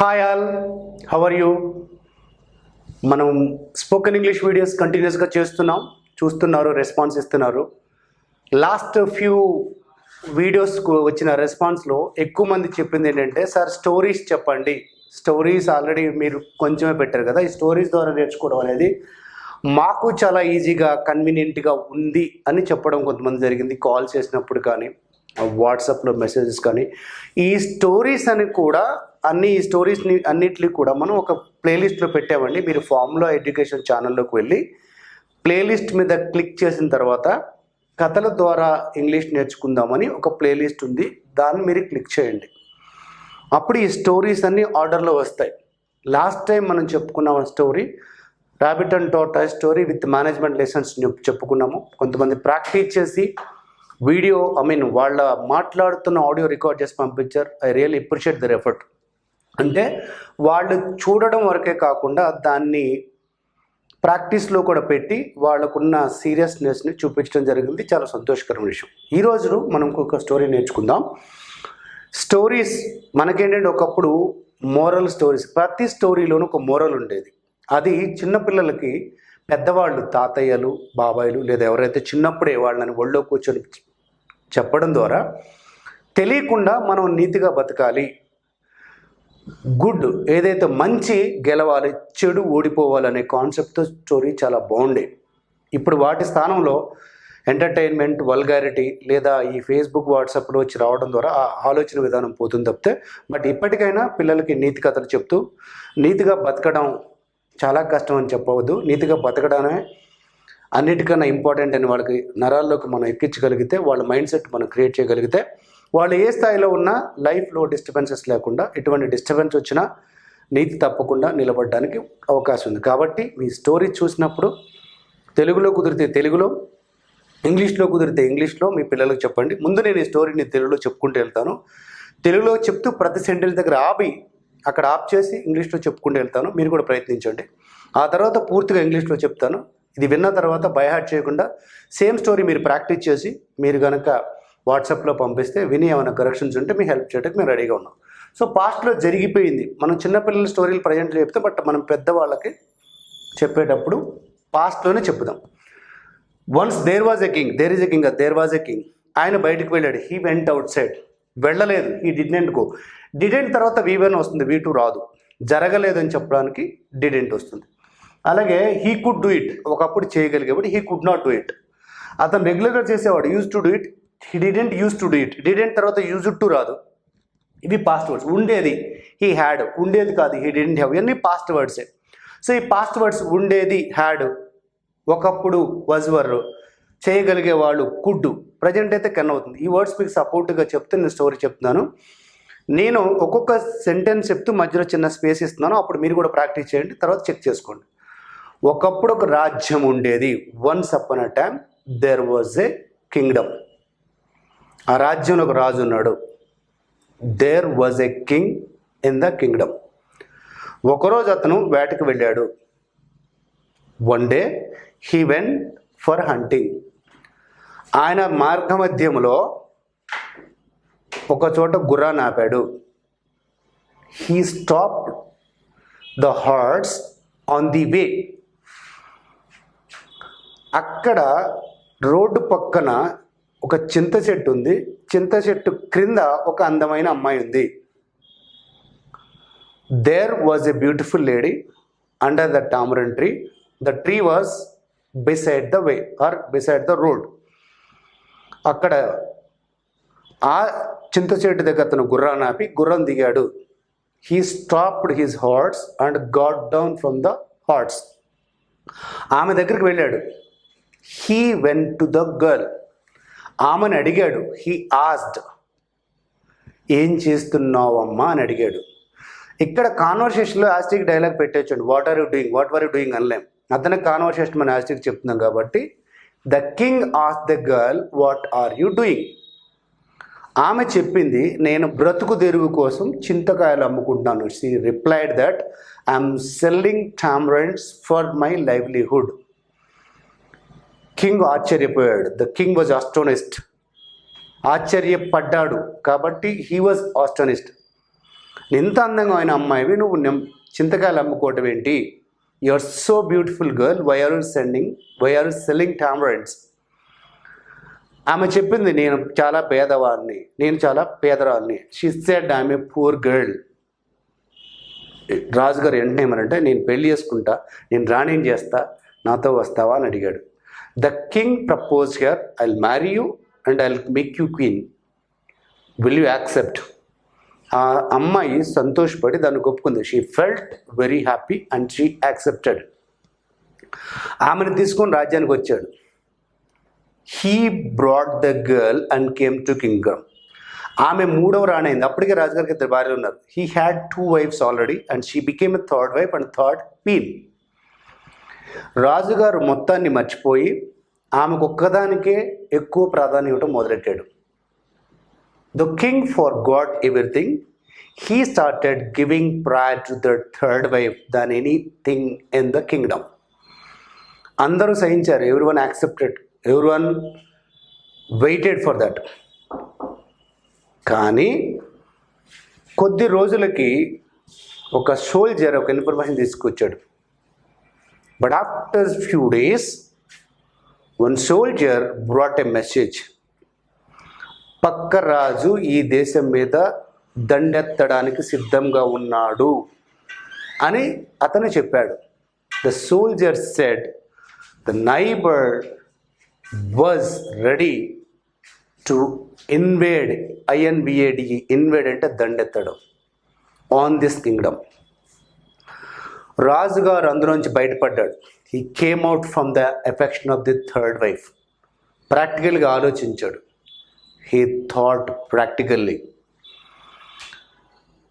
Hi all, how are you? మనం spoken English videos కంటిన్యూస్గా చూస్తున్నారు, రెస్పాన్స్ ఇస్తున్నారు. లాస్ట్ ఫ్యూ వీడియోస్కు వచ్చిన రెస్పాన్స్లో ఎక్కువ మంది చెప్పింది ఏంటంటే, సార్ స్టోరీస్ చెప్పండి. స్టోరీస్ ఆల్రెడీ మీరు కొంచెమే పెట్టారు కదా, ఈ స్టోరీస్ ద్వారా నేర్చుకోవడం అనేది మాకు చాలా ఈజీగా కన్వీనియంట్గా ఉంది అని చెప్పడం కొంతమంది జరిగింది. కాల్ చేసినప్పుడు కానీ, వాట్సాప్లో మెసేజెస్ కానీ. ఈ స్టోరీస్ అని కూడా ఈ స్టోరీస్ని అన్నిటిని కూడా మనం ఒక ప్లేలిస్ట్లో పెట్టామండి. మీరు ఫార్ములా ఎడ్యుకేషన్ ఛానల్లోకి వెళ్ళి ప్లేలిస్ట్ మీద క్లిక్ చేసిన తర్వాత కథల ద్వారా ఇంగ్లీష్ నేర్చుకుందామని ఒక ప్లేలిస్ట్ ఉంది, దాన్ని మీరు క్లిక్ చేయండి. అప్పుడు ఈ స్టోరీస్ అన్నీ ఆర్డర్లో వస్తాయి. లాస్ట్ టైం మనం చెప్పుకున్న story rabbit and tortoise story with management lessons చెప్పుకున్నాము. కొంతమంది ప్రాక్టీస్ చేసి వీడియో వాళ్ళ మాట్లాడుతున్న ఆడియో రికార్డ్ చేసి పంపించారు. I really appreciate their effort. అంటే వాళ్ళు చూడడం వరకే కాకుండా దాన్ని ప్రాక్టీస్లో కూడా పెట్టి వాళ్ళకున్న సీరియస్నెస్ని చూపించడం జరిగింది. చాలా సంతోషకరమైన విషయం. ఈరోజు మనం ఒక స్టోరీ నేర్చుకుందాం. స్టోరీస్ మనకేంటంటే ఒకప్పుడు మోరల్ స్టోరీస్, ప్రతి స్టోరీలోనూ ఒక మోరల్ ఉండేది. అది చిన్నపిల్లలకి పెద్దవాళ్ళు, తాతయ్యలు, బాబాయిలు లేదా ఎవరైతే చిన్నప్పుడే వాళ్ళని ఒళ్ళో కూర్చొని చెప్పడం ద్వారా తెలియకుండా మనం నీతిగా బతకాలి, గుడ్ ఏదైతే మంచి గెలవాలి, చెడు ఓడిపోవాలనే కాన్సెప్ట్తో స్టోరీ చాలా బాగుండే. ఇప్పుడు వాటి స్థానంలో ఎంటర్టైన్మెంట్, వల్గారిటీ లేదా ఈ ఫేస్బుక్, వాట్సాప్లో వచ్చి రావడం ద్వారా ఆ ఆలోచన విధానం పోతుంది తప్పితే. బట్ ఇప్పటికైనా పిల్లలకి నీతి కథలు చెప్తూ నీతిగా బతకడం చాలా కష్టం అని చెప్పవద్దు. నీతిగా బతకడమే అన్నిటికన్నా ఇంపార్టెంట్ అని వాళ్ళకి నరాల్లోకి మనం ఎక్కించగలిగితే, వాళ్ళ మైండ్ సెట్ మనం క్రియేట్ చేయగలిగితే, వాళ్ళు ఏ స్థాయిలో ఉన్నా లైఫ్లో డిస్టర్బెన్సెస్ లేకుండా, ఎటువంటి డిస్టర్బెన్స్ వచ్చినా నీతి తప్పకుండా నిలబడడానికి అవకాశం ఉంది. కాబట్టి మీ స్టోరీ చూసినప్పుడు తెలుగులో కుదిరితే తెలుగులో, ఇంగ్లీష్లో కుదిరితే ఇంగ్లీష్లో మీ పిల్లలకు చెప్పండి. ముందు నేను ఈ స్టోరీని తెలుగులో చెప్పుకుంటూ వెళ్తాను. తెలుగులో చెప్తూ ప్రతి సెంటెన్స్ దగ్గర అక్కడ ఆప్ చేసి ఇంగ్లీష్లో చెప్పుకుంటూ వెళ్తాను. మీరు కూడా ప్రయత్నించండి. ఆ తర్వాత పూర్తిగా ఇంగ్లీష్లో చెప్తాను. ఇది విన్న తర్వాత బైహార్ట్ చేయకుండా సేమ్ స్టోరీ మీరు ప్రాక్టీస్ చేసి మీరు కనుక వాట్సాప్లో పంపిస్తే విని ఏమైనా కరెక్షన్స్ ఉంటే మీ హెల్ప్ చేయడానికి మేము రెడీగా ఉన్నాం. సో పాస్ట్లో జరిగిపోయింది. మనం చిన్నపిల్లల స్టోరీలు ప్రజెంట్లో చెప్తే, బట్ మనం పెద్దవాళ్ళకి చెప్పేటప్పుడు పాస్ట్లోనే చెప్పుదాం. Once there was a king, there is a king, there was a king. ఆయన బయటకు వెళ్ళాడు. He went outside. వెళ్ళలేదు. He didn't go. డిడెంట్ తర్వాత V1 వస్తుంది, V2 రాదు. జరగలేదని చెప్పడానికి డిడెంట్ వస్తుంది. అలాగే హీ కుడ్ డూ ఇట్, ఒకప్పుడు చేయగలిగేవాడు. He could not do it. అతను రెగ్యులర్గా చేసేవాడు. Use to do it, he didn't use to do it. Didn't తర్వాత యూజ్ టు రాదు. ఇవి పాస్ట్ వర్డ్స్. ఉండేది హీ హ్యాడ్, ఉండేది కాదు హీ డిడెంట్ హ్యావ్. ఇవన్నీ పాస్ట్ వర్డ్సే. సో ఈ పాస్ట్ వర్డ్స్ ఉండేది హ్యాడ్, ఒకప్పుడు వజ్ వర్, చేయగలిగేవాళ్ళు కుడ్, ప్రజెంట్ అయితే కెన్ అవుతుంది. ఈ వర్డ్స్ మీకు సపోర్ట్గా చెప్తే నేను స్టోరీ చెప్తున్నాను. నేను ఒక్కొక్క సెంటెన్స్ చెప్తూ మధ్యలో చిన్న స్పేస్ ఇస్తున్నాను. అప్పుడు మీరు కూడా ప్రాక్టీస్ చేయండి, తర్వాత చెక్ చేసుకోండి. ఒకప్పుడు ఒక రాజ్యం ఉండేది. Once upon a time there was a kingdom. ఆ రాజ్యంలో ఒక రాజు ఉన్నాడు. There was a king in the kingdom. ఒకరోజు అతను వేటకు వెళ్ళాడు. One day he went for hunting. ఆయన మార్గమధ్యంలో ఒక చోట గుర్రాన్ని ఆపాడు. He stopped the horse on the way. అక్కడ రోడ్డు పక్కన ఒక చింత చెట్టు ఉంది. చింత చెట్టు క్రింద ఒక అందమైన అమ్మాయి ఉంది. There was a beautiful lady under the tamarind tree. The tree was beside the way or beside the road. అక్కడ ఆ చింత చెట్టు దగ్గర అతను గుర్రాన్ని ఆపి గుర్రం దిగాడు. He stopped his horse and got down from the horse. ఆమె దగ్గరికి వెళ్ళాడు. He went to the girl. ఆమెను అడిగాడు. హీ ఆస్క్డ్, ఏం చేస్తున్నావమ్మా అని అడిగాడు. ఇక్కడ కాన్వర్సేషన్లో యాస్టిక్ డైలాగ్ పెట్టేచ్చండి. What are you doing, what are you doing అనలేం. అతనికి కాన్వర్సేషన్ మన యాస్టిక్ చెప్తున్నాం కాబట్టి the king asked the girl what are you doing. ఆమె చెప్పింది, నేను బ్రతుకు తెరువు కోసం చింతకాయలు అమ్ముకుంటున్నాను. She replied that I'm selling tamarinds for my livelihood. కింగ్ ఆశ్చర్యపోయాడు. The king was astonished. ఆశ్చర్యపడ్డాడు కాబట్టి హీ వాజ్ ఆస్టోనిస్డ్. ఇంత అందంగా ఆయన అమ్మాయివి నువ్వు చింతకాయలు అమ్ముకోవటం ఏంటి? You are so beautiful girl, why are you selling tamarinds? ఆమె చెప్పింది, నేను చాలా పేదవాడిని, నేను చాలా పేదరాల్ని. She said I'm a poor girl. రాజుగారు వెంటనే ఏమనంటే, నేను పెళ్లి చేసుకుంటా, నేను రాణిని చేస్తా, నాతో వస్తావా అని అడిగాడు. The king propose here, I will marry you and I will make you queen, will you accept? ఆ అమ్మాయి సంతోషపడి దాన్ని ఒప్పుకుంది. She felt very happy and she accepted. ఆమెను తీసుకొని రాజ్యానికి వచ్చాడు. He brought the girl and came to Kingdom. ఆమె మూడవ రాణి అయింది. అప్పటికే రాజుగారికి ఇద్దరు భార్యలు ఉన్నారు. He had 2 wives already and she became a third wife and third queen. రాజుగారు మొత్తాన్ని మర్చిపోయి ఆమెకు ఒక్కదానికే ఎక్కువ ప్రాధాన్యం ఇవ్వటం మొదలెట్టాడు. The king forgot everything. He started giving prayer to the third wife than anything in the kingdom. అందరూ సహించారు. Everyone accepted, everyone waited for that. కానీ కొద్ది రోజులకి ఒక సోల్జర్ ఒక ఇన్ఫర్మేషన్ తీసుకొచ్చాడు. But after few days one soldier brought a message. పక్క రాజు ఈ దేశం మీద దండెత్తడానికి సిద్ధంగా ఉన్నాడు అని అతను చెప్పాడు. The soldier said the neighbour was ready to invade, INVAD, invade అంటే దండెత్తడం, ఆన్ దిస్ కింగ్డమ్. రాజుగారు అందులోంచి బయటపడ్డాడు. He came out from the affection of the third wife. ప్రాక్టికల్గా ఆలోచించాడు. He thought practically.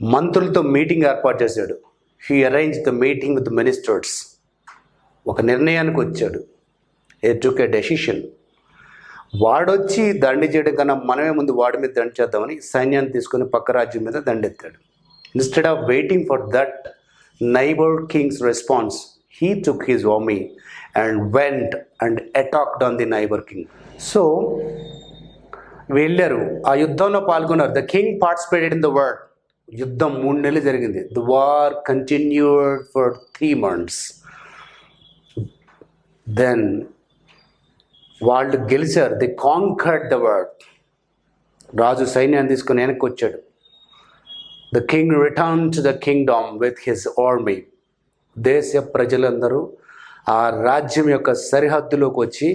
మంత్రులతో మీటింగ్ ఏర్పాటు చేశాడు. He arrange the meeting with ministers. ఒక నిర్ణయానికి వచ్చాడు. He took a decision. వాడొచ్చి దండి చేయడం కన్నా మనమే ముందు వాడి మీద దండి చేద్దామని సైన్యాన్ని తీసుకొని పక్క రాజ్యం మీద దండెత్తాడు. Instead of waiting for that neighbour king's response, he took his army and went and attacked on the neighbour king. So వెళ్ళారు, ఆ యుద్ధంలో పాల్గొన్నారు. The king participated in the war. యుద్ధం 3 నెలలు జరిగింది. The war continued for 3 months. Then వాళ్ళు గెలిచారు. They conquered the world. రాజు సైన్యాన్ని తీసుకొని వెనక్కి వచ్చాడు. The king return to the kingdom with his army. దేశ ప్రజలందరూ ఆ రాజ్యం యొక్క సరిహద్దులోకి వచ్చి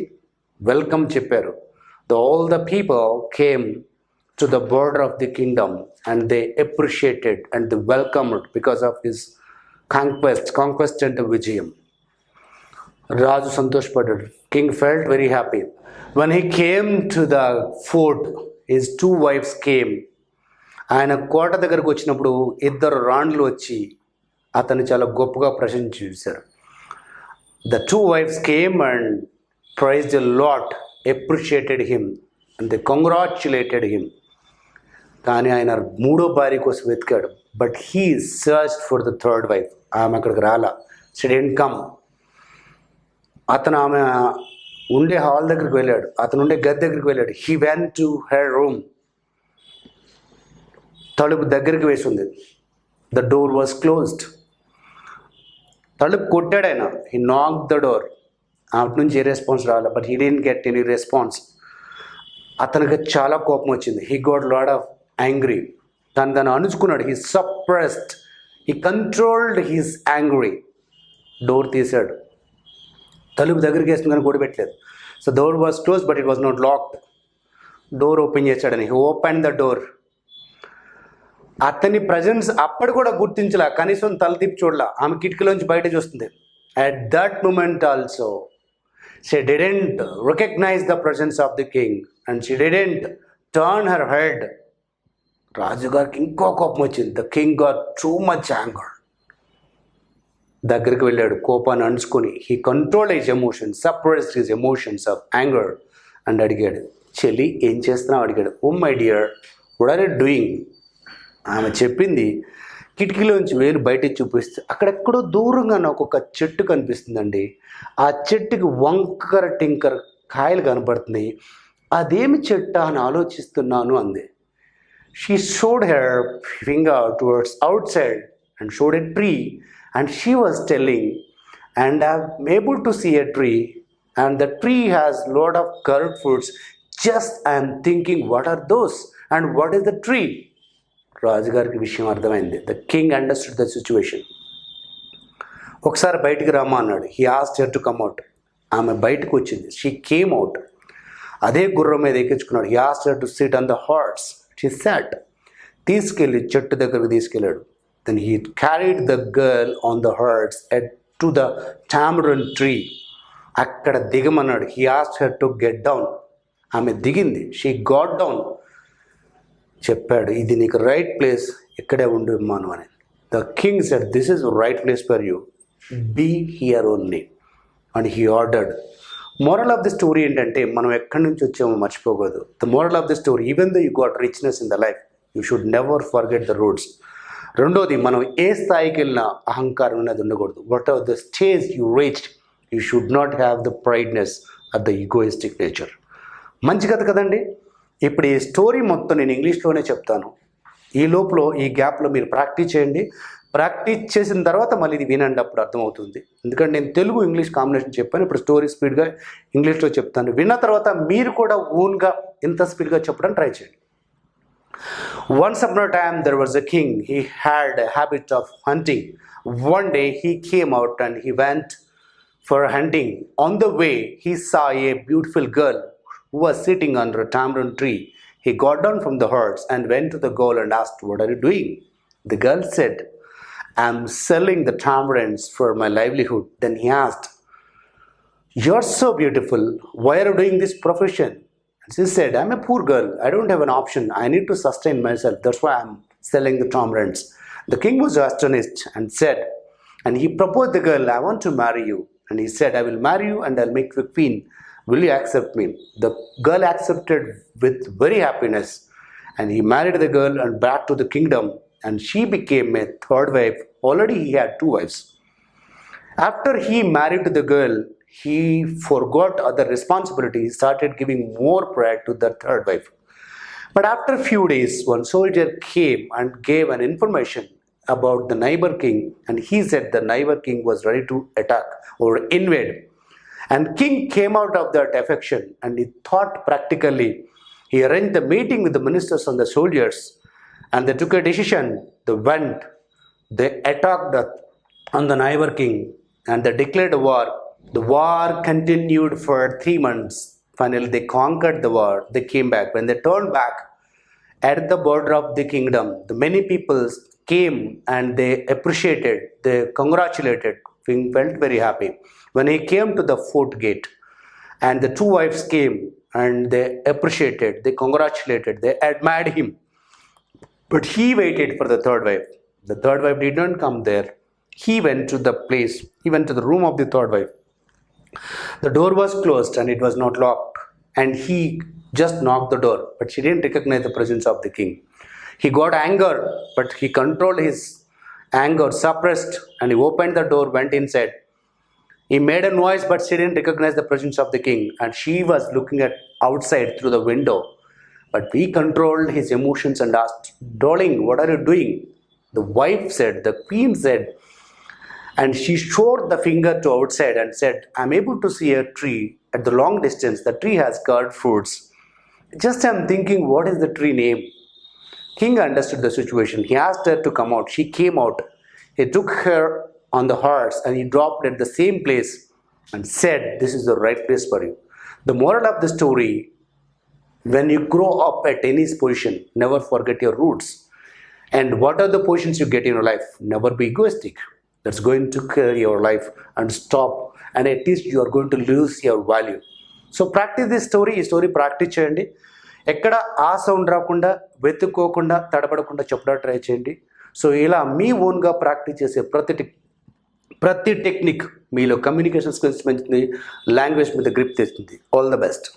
వెల్కమ్ చెప్పారు. All the people came to the border of the kingdom and they appreciated and they welcomed because of his conquest అంటే విజయం. రాజు సంతోషపడ్డాడు. King felt very happy. When he came to the fort, his 2 wives came. ఆయన కోట దగ్గరకు వచ్చినప్పుడు 2 రాణులు వచ్చి అతను చాలా గొప్పగా ప్రశంస చేశారు. The 2 wives came and praised a lot, appreciated him and they congratulated him. కానీ ఆయన 3వ భార్య కోసం వెతికాడు. But he searched for the third wife. ఆమె అక్కడికి రాలా. She didn't come. అతను ఆమె ఉండే హాల్ దగ్గరికి వెళ్ళాడు. అతను ఉండే గది దగ్గరికి వెళ్ళాడు. He went to her room. తలుపు దగ్గరికి వేసి ఉంది. The door was closed. తలుపు కొట్టాడు ఆయన. He knock the door. అటు నుంచి ఏ రెస్పాన్స్ రావాలి. But he didn't get any response. అతనికి చాలా కోపం వచ్చింది. He got lot of angry. దాన్ని అణుచుకున్నాడు. He suppressed, he controlled his angry. Door తీశాడు. తలుపు దగ్గరికి వేస్తుంది కానీ పెట్టలేదు. So door was close but it was not locked. Door open చేశాడని. He open the door. అతని ప్రజెన్స్ అప్పుడు కూడా గుర్తించలా. కనీసం తల తిప్పి చూడలా. ఆమె కిటికీలోంచి బయట చూస్తుంది. At that moment also she didn't recognise the presence of the king and she didn't turn her head. రాజుగారికి ఇంకో కోపం వచ్చింది. The king got too much anger. దగ్గరికి వెళ్ళాడు కోపాన్ని అణుచుకొని. He control his emotions, suppressed his emotions of anger and అడిగాడు, చెల్లి ఏం చేస్తున్నావు అడిగాడు. Oh my dear, what are you doing? ఆమె చెప్పింది. కిటికీలోంచి వేలు బయటికి చూపిస్తే అక్కడెక్కడో దూరంగా నాకు ఒక చెట్టు కనిపిస్తుందండి. ఆ చెట్టుకి వంకర టింకర కాయలు కనపడుతున్నాయి. అదేమి చెట్టు అని ఆలోచిస్తున్నాను అంది. She showed her finger towards outside and showed a tree, and she was telling, and I'm able to see a tree, and the tree has lot of curved fruits. Just I'm thinking, what are those and what is the tree? రాజుగారికి విషయం అర్థమైంది. The king understood the situation. ఒకసారి బయటికి రమ్మా అన్నాడు. He asked her to come out. ఆమె బయటకు వచ్చింది. She came out. అదే గుర్రం మీద ఎక్కించుకున్నాడు. He asked her to sit on the horse. She sat. తీసుకెళ్ళి చెట్టు దగ్గరకు తీసుకెళ్ళాడు. Then he carried the girl on the horse to the tamarind tree. అక్కడ దిగమన్నాడు. He asked her to get down. ఆమె దిగింది. She got down. చెప్పాడు, ఇది నీకు రైట్ ప్లేస్, ఇక్కడే ఉండు ఇమ్మాను అని. The king said, this is right place for you, be here only and he ordered. Moral of the story ఏంటంటే, మనం ఎక్కడి నుంచి వచ్చామో మర్చిపోకూడదు. The moral of the story, even though you got richness in the life, you should never forget the roots. రెండోది, మనం ఏ స్థాయికి వెళ్ళినా అహంకారం అనేది ఉండకూడదు. Whatever the stage you reached, you should not have the prideness of the egoistic nature. మంచి కథ కదండి. ఇప్పుడు ఈ స్టోరీ మొత్తం నేను ఇంగ్లీష్లోనే చెప్తాను. ఈ లోపల ఈ గ్యాప్లో మీరు ప్రాక్టీస్ చేయండి. ప్రాక్టీస్ చేసిన తర్వాత మళ్ళీ ఇది వినండి, అప్పుడు అర్థమవుతుంది. ఎందుకంటే నేను తెలుగు ఇంగ్లీష్ కాంబినేషన్ చెప్పాను. ఇప్పుడు స్టోరీ స్పీడ్గా ఇంగ్లీష్లో చెప్తాను. విన్న తర్వాత మీరు కూడా ఓన్గా ఇంత స్పీడ్గా చెప్పడానికి ట్రై చేయండి. Once upon a time there was a king. He had a habit of hunting. One day he came out and he went for hunting. On the way he saw a beautiful girl who was sitting under a tamarind tree. He got down from the horse and went to the girl and asked, "What are you doing?" The girl said, "I'm selling the tamarinds for my livelihood." Then he asked, "You're so beautiful. Why are you doing this profession?" And she said, "I'm a poor girl. I don't have an option. I need to sustain myself. That's why I'm selling the tamarinds." The king was astonished and said, and he proposed the girl, "I want to marry you." And he said, "I will marry you and I'll make you queen. Will you accept me?" The girl accepted with very happiness, and he married the girl and back to the kingdom, and she became a third wife. Already he had two wives. After he married the girl, he forgot other responsibilities. He started giving more pride to the third wife. But after a few days, one soldier came and gave an information about the neighbor king, and he said the neighbor king was ready to attack or invade. And king came out of that affection, and he thought practically. He arranged a meeting with the ministers and the soldiers, and they took a decision. They attacked on the neighbor king, and they declared a war. The war continued for 3 months. Finally, they conquered the war. They came back. When they turned back at the border of the kingdom, the many people came and they appreciated, they congratulated. King felt very happy. When he came to the fort gate, and the two wives came and they appreciated, they congratulated, they admired him. But he waited for the third wife. The third wife did not come there. He went to the place, he went to the room of the third wife. The door was closed and it was not locked. And he just knocked the door, but she didn't recognize the presence of the king. He got anger, but he controlled his anger, suppressed, and he opened the door, went inside. He made a noise, but she didn't recognize the presence of the king, and she was looking at outside through the window. But he controlled his emotions and asked, "Darling, what are you doing?" The wife said, the queen said, and she showed the finger to outside and said, "I'm able to see a tree at the long distance. The tree has curved fruits. Just I'm thinking, what is the tree name?" King understood the situation. He asked her to come out. She came out. He took her on the horse and he dropped at the same place and said, "This is the right place for you." The moral of the story, when you grow up at any position, never forget your roots. And what are the positions you get in your life? Never be egoistic. That's going to kill your life and stop. And at least you are going to lose your value. So practice this story. ఈ story practice చేయండి. ఎక్కడ ఆ sound రాకుండా, వెతుక్కోకుండా, తడబడకుండా చెప్పడానికి try చేయండి. So ఇలా మీ ఓన్గా practice చేసే ప్రతి టెక్నిక్ మీలో కమ్యూనికేషన్ స్కిల్స్ పెంచుతుంది, లాంగ్వేజ్ మీద గ్రిప్ తెస్తుంది. All the best.